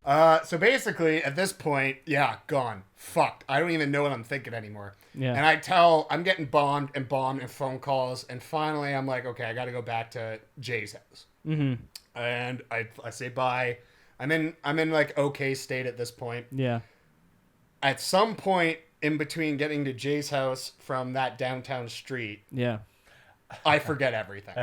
So basically, at this point, yeah, gone. Fucked. I don't even know what I'm thinking anymore. Yeah. And I'm getting bombed and phone calls. And finally, I'm like, okay, I got to go back to Jay's house. Mm-hmm. And I say bye. I'm in like okay state at this point. Yeah. At some point in between getting to Jay's house from that downtown street, Yeah. I forget everything.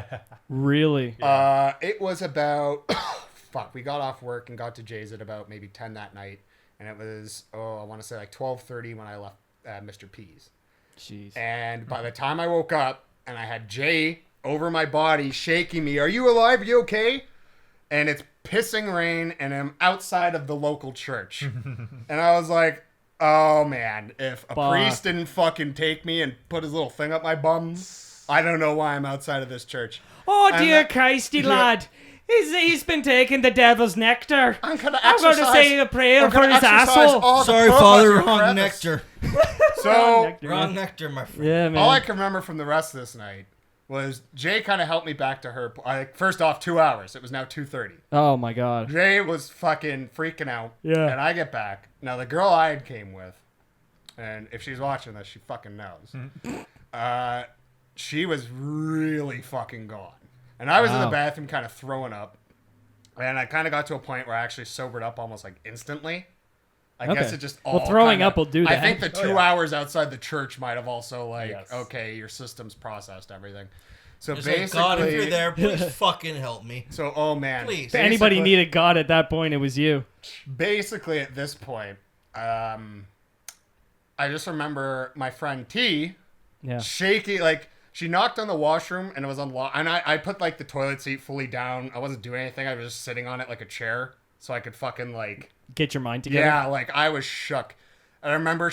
Really? It was about fuck. We got off work and got to Jay's at about maybe 10 that night, and it was I want to say like 12:30 when I left Mr. P's. Jeez. And by the time I woke up and I had Jay over my body shaking me, "Are you alive? Are you okay?" And it's pissing rain, and I'm outside of the local church, and I was like, "Oh man, if a priest didn't fucking take me and put his little thing up my bum, I don't know why I'm outside of this church." Oh, dear Christy, lad. He's been taking the devil's nectar. I'm going to say a prayer for his asshole. Sorry, Father, wrong nectar. So, wrong nectar, my friend. Yeah, man. all I can remember from the rest of this night was Jay kind of helped me back to her. First off, 2 hours. It was now 2:30. Oh, my God. Jay was fucking freaking out. Yeah. And I get back. Now, the girl I had came with, and if she's watching this, she fucking knows. She was really fucking gone. And I was in the bathroom kind of throwing up. And I kind of got to a point where I actually sobered up almost like instantly. I guess it just all throwing kinda, up will do that. I think the 2 hours outside the church might have also okay, your system's processed everything. So It's basically, like, God, if you're there, please fucking help me. So, oh man. Please. If anybody needed God at that point, it was you. Basically, at this point, I just remember my friend T shaky, like, she knocked on the washroom and it was unlocked. And I put, like, the toilet seat fully down. I wasn't doing anything. I was just sitting on it like a chair so I could fucking, like... Get your mind together. Yeah, like, I was shook. I remember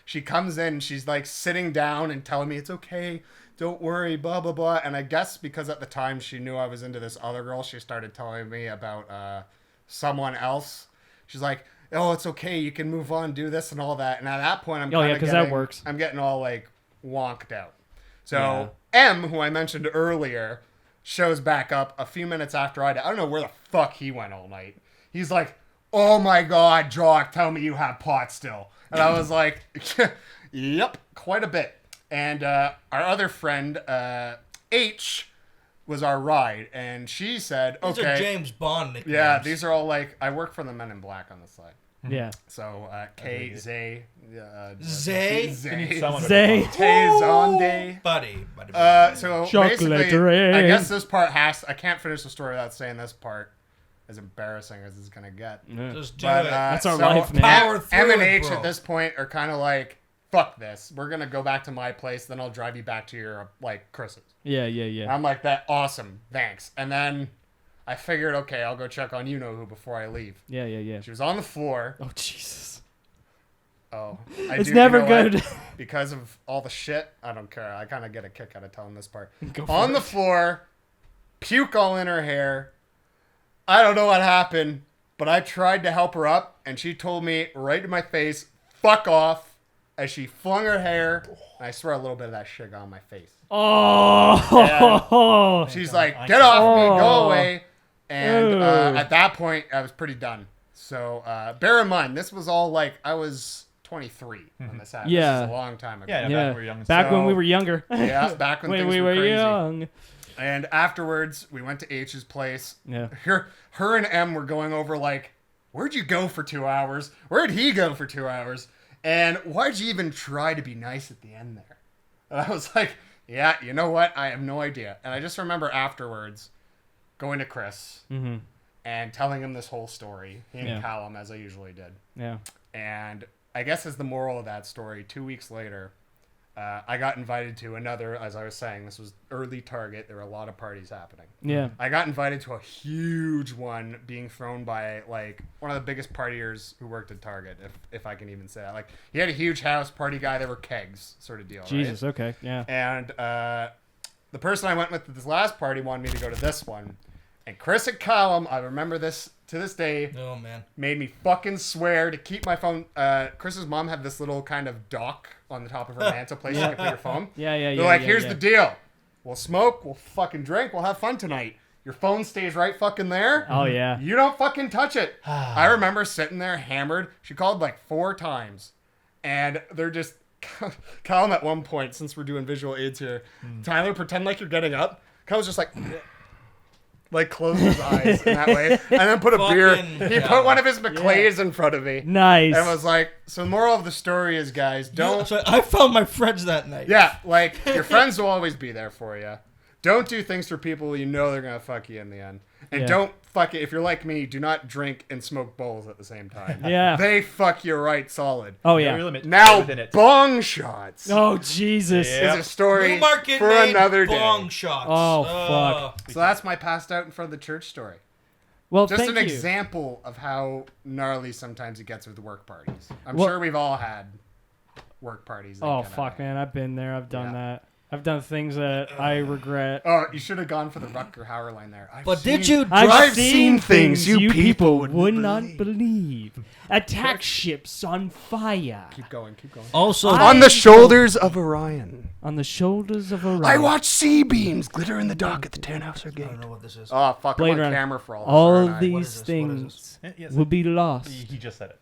she comes in, she's, like, sitting down and telling me, "It's okay, don't worry, blah, blah, blah." And I guess because at the time she knew I was into this other girl, she started telling me about someone else. She's like, "Oh, it's okay, you can move on, do this and all that." And at that point, I'm kind of because that works. I'm getting all, like, wonked out. So M, who I mentioned earlier, shows back up a few minutes after I did. I don't know where the fuck he went all night. He's like, "Oh my God, Jock, tell me you have pot still." And I was like, "Yep, quite a bit." And our other friend, H, was our ride. And she said, These are James Bond nicknames. Yeah, these are all like, I work for the Men in Black on the side. Yeah. So, K, Zay. Zay? Zay. Zay. Zonde. Buddy. So Chocolate basically, rain. I guess this part I can't finish the story without saying this part, as embarrassing as it's gonna get. Just do But, it. That's our so life, man. Power through M and it, H bro. at this point are kind of like, "Fuck this. We're gonna go back to my place. Then I'll drive you back to your like Chris's." Yeah. And I'm like, "That awesome, thanks." And then I figured, okay, I'll go check on you know who before I leave. Yeah. She was on the floor. Oh, Jesus. Oh, It's never good. What? Because of all the shit, I don't care. I kind of get a kick out of telling this part. Go for On it. the floor, puke all in her hair. I don't know what happened, but I tried to help her up, and she told me right to my face, "Fuck off," as she flung her hair. And I swear a little bit of that shit got on my face. Oh. She's like, "Get off me, go Oh. away." And Ew. at that point, I was pretty done. So bear in mind, this was all like, I was 23 when this happened. Yeah. This is a long time ago. Yeah, back when we were young. Back when So- we were younger. Yeah, back when when things we were were crazy. young. And afterwards, we went to H's place. Yeah. Her and M were going over like, "Where'd you go for 2 hours? Where'd he go for 2 hours? And why'd you even try to be nice at the end there?" And I was like, "Yeah, you know what? I have no idea." And I just remember afterwards going to Chris and telling him this whole story, he and Callum, as I usually did. Yeah. And I guess as the moral of that story, 2 weeks later, I got invited to another, as I was saying, this was early Target. There were a lot of parties happening. Yeah. I got invited to a huge one being thrown by, like, one of the biggest partiers who worked at Target, if I can even say that. Like, he had a huge house, party guy, there were kegs, sort of deal, Jesus, right? okay. Yeah. And the person I went with at this last party wanted me to go to this one. And Chris and Callum, I remember this to this day, Oh, man. made me fucking swear to keep my phone. Chris's mom had this little kind of dock on the top of her mantelpiece. You could put your phone. Yeah. They're like, "Here's the deal. We'll smoke, we'll fucking drink, we'll have fun tonight. Your phone stays right fucking there. Oh yeah. You don't fucking touch it. I remember sitting there hammered. She called like 4 times. And they're just... Colin at one point, since we're doing visual aids here, Tyler, pretend like you're getting up. Colin's just like close his eyes in that way. And then put a beer. He put one of his McClays in front of me. Nice. And was like, so the moral of the story is, guys, don't... So I found my friends that night. Yeah, like, your friends will always be there for you. Don't do things for people you know they're going to fuck you in the end. And don't fuck it. If you're like me, do not drink and smoke bowls at the same time. Yeah. They fuck you right solid. Oh yeah. Now, bong shots Oh Jesus. is a story Newmarket for made another bong day. shots. Oh, fuck. So that's my passed out in front of the church story. Well, Just thank an you. example of how gnarly sometimes it gets with work parties. I'm Well- sure we've all had work parties. that Oh kinda fuck, night. man! I've been there. I've done Yeah. that. I've done things that I regret. Oh, you should have gone for the Rutger Hauer line there. But did you I've seen things you people would wouldn't not believe. Attack ships on fire Keep going, keep going. Also, On the shoulders of Orion. on the shoulders of Orion. I watch sea beams glitter in the dock at the Tannhauser I Gate. don't know what this is. Oh, fuck, Blade I'm on Runner. camera for all this. All aren't I? What these is this? What things Yes. will be lost. He just said it.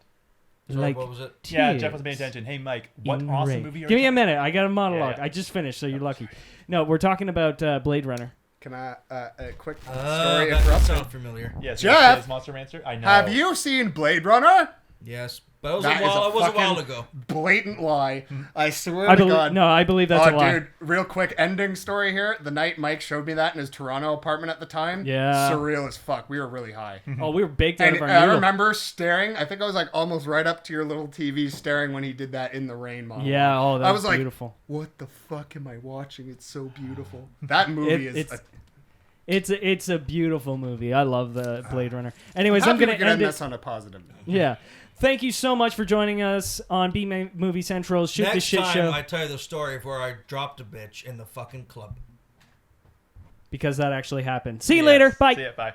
Sorry, like what was it? Yeah, tears Jeff wasn't paying attention. Hey, Mike, what in awesome rain. movie are Give me you a minute. I got a monologue. Yeah. I just finished, so you're lucky. No, we're talking about Blade Runner. Can I, a quick story That interruption? sounds familiar. Yes, Jeff! yes, Monster Rancher. I know. Have you seen Blade Runner? Yes, but it was, That a is while, a it was a while fucking ago. Blatant lie. I swear I to believe. God. No, I believe that's a Oh, lie. dude, real quick ending story here. The night Mike showed me that in his Toronto apartment at the time. Yeah. Surreal as fuck. We were really high. Oh, we were baked out And of our I noodle. remember staring. I think I was like almost right up to your little TV staring when he did that in the rain model. Yeah. Oh, that I was was like, beautiful. what the fuck am I watching? It's so beautiful. That movie is... It's a beautiful movie. I love the Blade Runner. Anyways, Happy I'm gonna we could end end it. this on a positive note. Yeah. Thank you so much for joining us on B Movie Central's Shoot the Next Shit time, Show, I tell you the story of where I dropped a bitch in the fucking club. because that actually happened. See you Yes. later. Bye. See ya, bye.